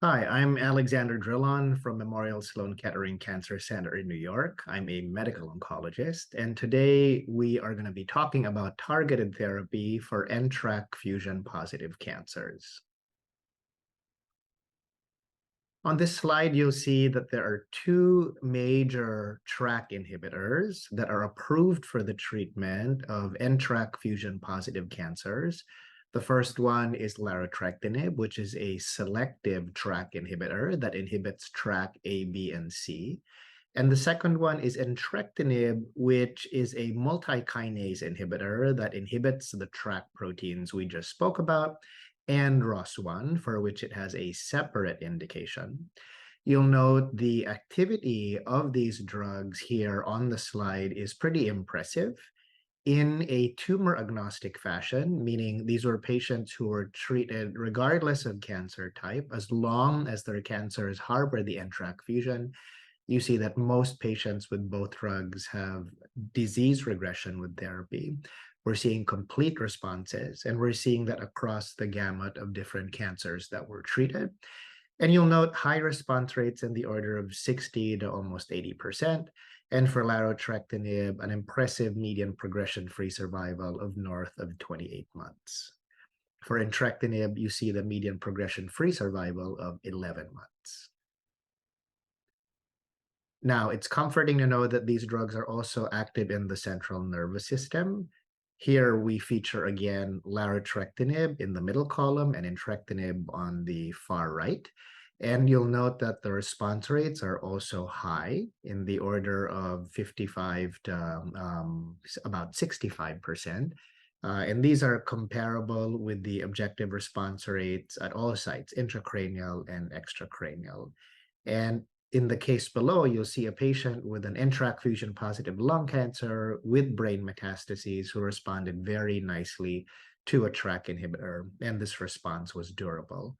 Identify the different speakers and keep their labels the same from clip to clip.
Speaker 1: Hi, I'm Alexander Drilon from Memorial Sloan Kettering Cancer Center in New York. I'm a medical oncologist, and today we are going to be talking about targeted therapy for NTRK fusion positive cancers. On this slide, you'll see that there are two major TRK inhibitors that are approved for the treatment of NTRK fusion positive cancers. The first one is larotrectinib, which is a selective TRK inhibitor that inhibits TRK A, B, and C. And the second one is entrectinib, which is a multi-kinase inhibitor that inhibits the TRK proteins we just spoke about, and ROS1, for which it has a separate indication. You'll note the activity of these drugs here on the slide is pretty impressive in a tumor agnostic fashion, meaning these were patients who were treated regardless of cancer type, as long as their cancers harbor the NTRK fusion. You see that most patients with both drugs have disease regression with therapy. We're seeing complete responses, and we're seeing that across the gamut of different cancers that were treated. And you'll note high response rates in the order of 60 to almost 80%. And for larotrectinib, an impressive median progression-free survival of north of 28 months. For entrectinib, you see the median progression-free survival of 11 months. Now, it's comforting to know that these drugs are also active in the central nervous system. Here we feature again larotrectinib in the middle column and entrectinib on the far right. And you'll note that the response rates are also high in the order of 55 to about 65%. And these are comparable with the objective response rates at all sites, intracranial and extracranial. And in the case below, you'll see a patient with an NTRK fusion positive lung cancer with brain metastases who responded very nicely to a TRK inhibitor, and this response was durable.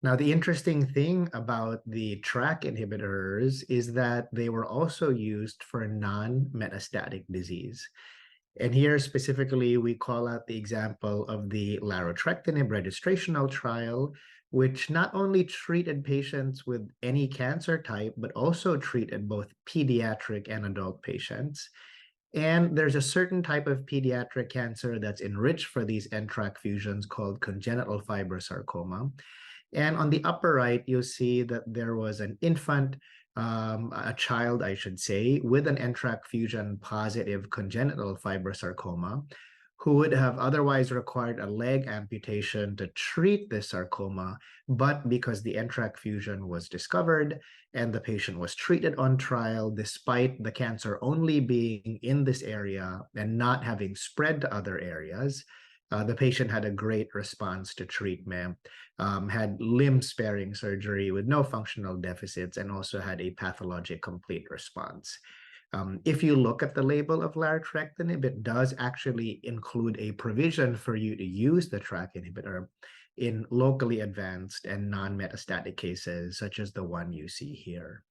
Speaker 1: Now, the interesting thing about the TRK inhibitors is that they were also used for non-metastatic disease. And here specifically, we call out the example of the larotrectinib registrational trial, which not only treated patients with any cancer type, but also treated both pediatric and adult patients. And there's a certain type of pediatric cancer that's enriched for these NTRK fusions called congenital fibrosarcoma. And on the upper right, you'll see that there was an infant, a child, I should say, with an NTRK fusion positive congenital fibrosarcoma who would have otherwise required a leg amputation to treat this sarcoma, but because the NTRK fusion was discovered and the patient was treated on trial, despite the cancer only being in this area and not having spread to other areas, the patient had a great response to treatment, had limb-sparing surgery with no functional deficits, and also had a pathologic complete response. If you look at the label of larotrectinib, it does actually include a provision for you to use the TRK inhibitor in locally advanced and non-metastatic cases, such as the one you see here.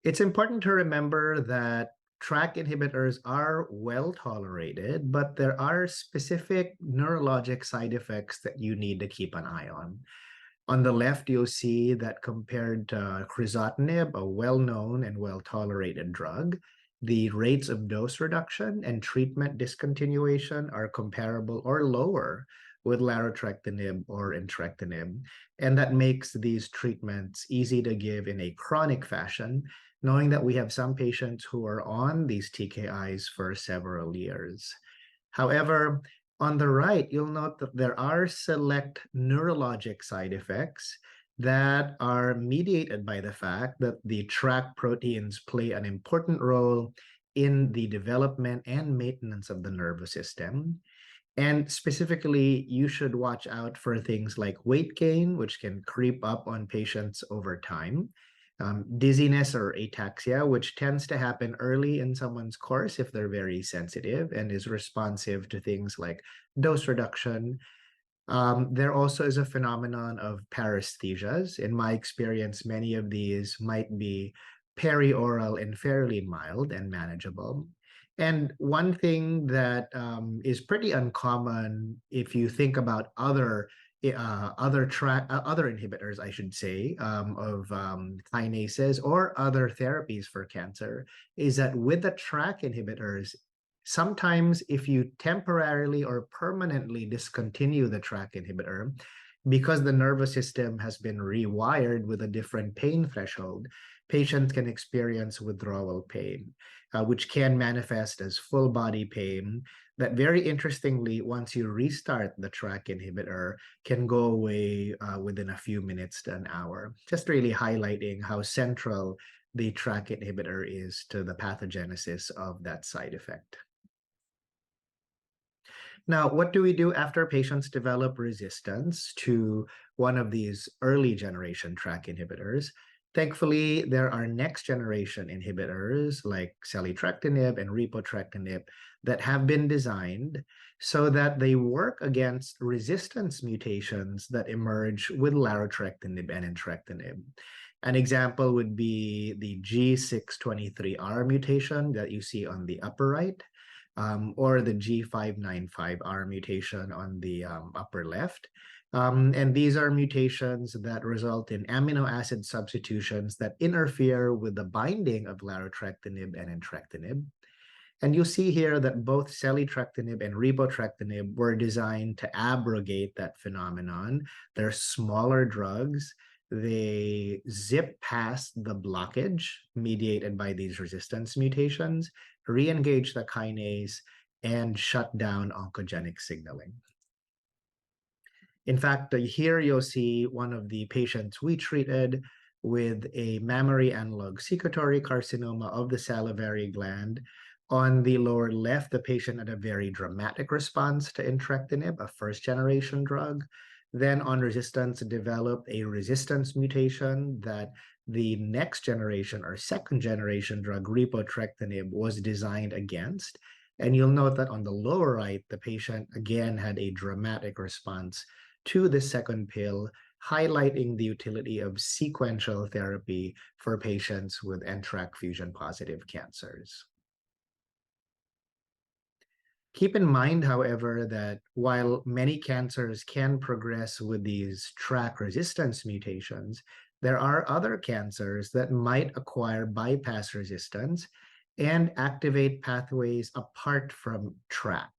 Speaker 1: It's important to remember that TRK inhibitors are well tolerated, but there are specific neurologic side effects that you need to keep an eye on. On the left, you'll see that compared to crizotinib, a well-known and well-tolerated drug, the rates of dose reduction and treatment discontinuation are comparable or lower with larotrectinib or entrectinib. And that makes these treatments easy to give in a chronic fashion, knowing that we have some patients who are on these TKIs for several years. However, on the right, you'll note that there are select neurologic side effects that are mediated by the fact that the TRK proteins play an important role in the development and maintenance of the nervous system. And specifically, you should watch out for things like weight gain, which can creep up on patients over time, dizziness or ataxia, which tends to happen early in someone's course if they're very sensitive and is responsive to things like dose reduction. There also is a phenomenon of paresthesias. In my experience, many of these might be perioral and fairly mild and manageable. And one thing that is pretty uncommon if you think about other inhibitors, I should say, of kinases or other therapies for cancer, is that with the TRK inhibitors, sometimes if you temporarily or permanently discontinue the TRK inhibitor, because the nervous system has been rewired with a different pain threshold, patients can experience withdrawal pain, which can manifest as full body pain. That very interestingly, once you restart the TRK inhibitor, can go away within a few minutes to an hour. Just really highlighting how central the TRK inhibitor is to the pathogenesis of that side effect. Now, what do we do after patients develop resistance to one of these early generation TRK inhibitors? Thankfully, there are next generation inhibitors like selitrectinib and repotrectinib that have been designed so that they work against resistance mutations that emerge with larotrectinib and entrectinib. An example would be the G623R mutation that you see on the upper right, or the G595R mutation on the upper left. And these are mutations that result in amino acid substitutions that interfere with the binding of larotrectinib and entrectinib. And you see here that both selitrectinib and repotrectinib were designed to abrogate that phenomenon. They're smaller drugs. They zip past the blockage mediated by these resistance mutations, re-engage the kinase, and shut down oncogenic signaling. In fact, here you'll see one of the patients we treated with a mammary analog secretory carcinoma of the salivary gland. On the lower left, the patient had a very dramatic response to entrectinib, a first-generation drug. Then on resistance, developed a resistance mutation that the next generation or second generation drug, repotrectinib, was designed against. And you'll note that on the lower right, the patient again had a dramatic response to the second pill, highlighting the utility of sequential therapy for patients with NTRK fusion-positive cancers. Keep in mind, however, that while many cancers can progress with these TRK resistance mutations, there are other cancers that might acquire bypass resistance and activate pathways apart from TRK.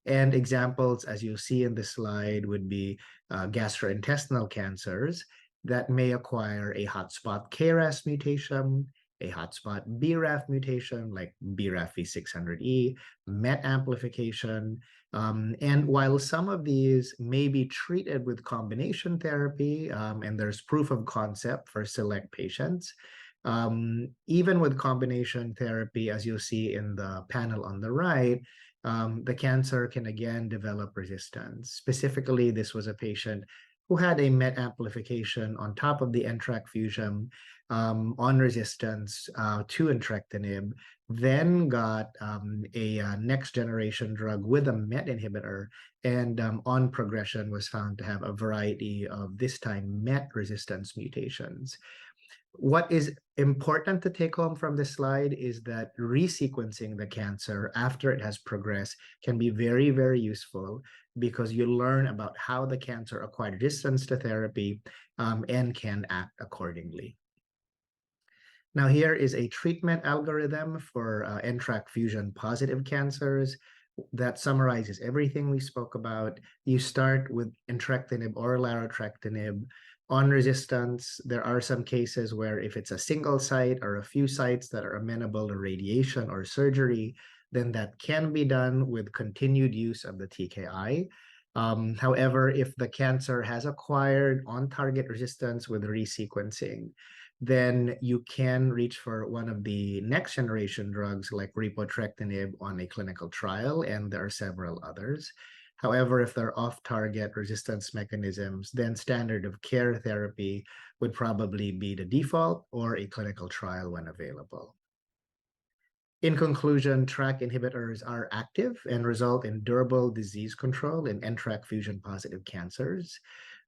Speaker 1: And examples, as you see in the slide, would be gastrointestinal cancers that may acquire a hotspot KRAS mutation, a hotspot BRAF mutation like BRAF V600E, MET amplification. And while some of these may be treated with combination therapy, and there's proof of concept for select patients, even with combination therapy, as you'll see in the panel on the right, the cancer can again develop resistance. Specifically, this was a patient who had a MET amplification on top of the NTRK fusion on resistance to entrectinib, then got a next generation drug with a MET inhibitor, and on progression was found to have a variety of, this time, MET resistance mutations. What is important to take home from this slide is that resequencing the cancer after it has progressed can be very, very useful because you learn about how the cancer acquired resistance to therapy and can act accordingly. Now, here is a treatment algorithm for NTRK fusion-positive cancers that summarizes everything we spoke about. You start with entrectinib or larotrectinib. On resistance, there are some cases where if it's a single site or a few sites that are amenable to radiation or surgery, then that can be done with continued use of the TKI. However, if the cancer has acquired on-target resistance with resequencing, then you can reach for one of the next generation drugs like repotrectinib on a clinical trial, and there are several others. However, if they're off-target resistance mechanisms, then standard of care therapy would probably be the default or a clinical trial when available. In conclusion, TRK inhibitors are active and result in durable disease control in NTRK fusion-positive cancers.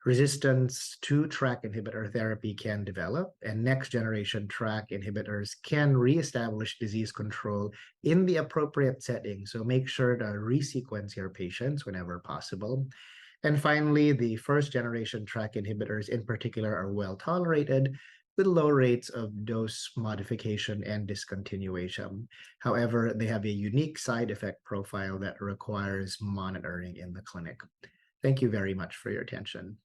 Speaker 1: Resistance to TRK inhibitor therapy can develop, and next generation TRK inhibitors can reestablish disease control in the appropriate setting. So make sure to resequence your patients whenever possible. And finally, the first generation TRK inhibitors in particular are well tolerated with low rates of dose modification and discontinuation. However, they have a unique side effect profile that requires monitoring in the clinic. Thank you very much for your attention.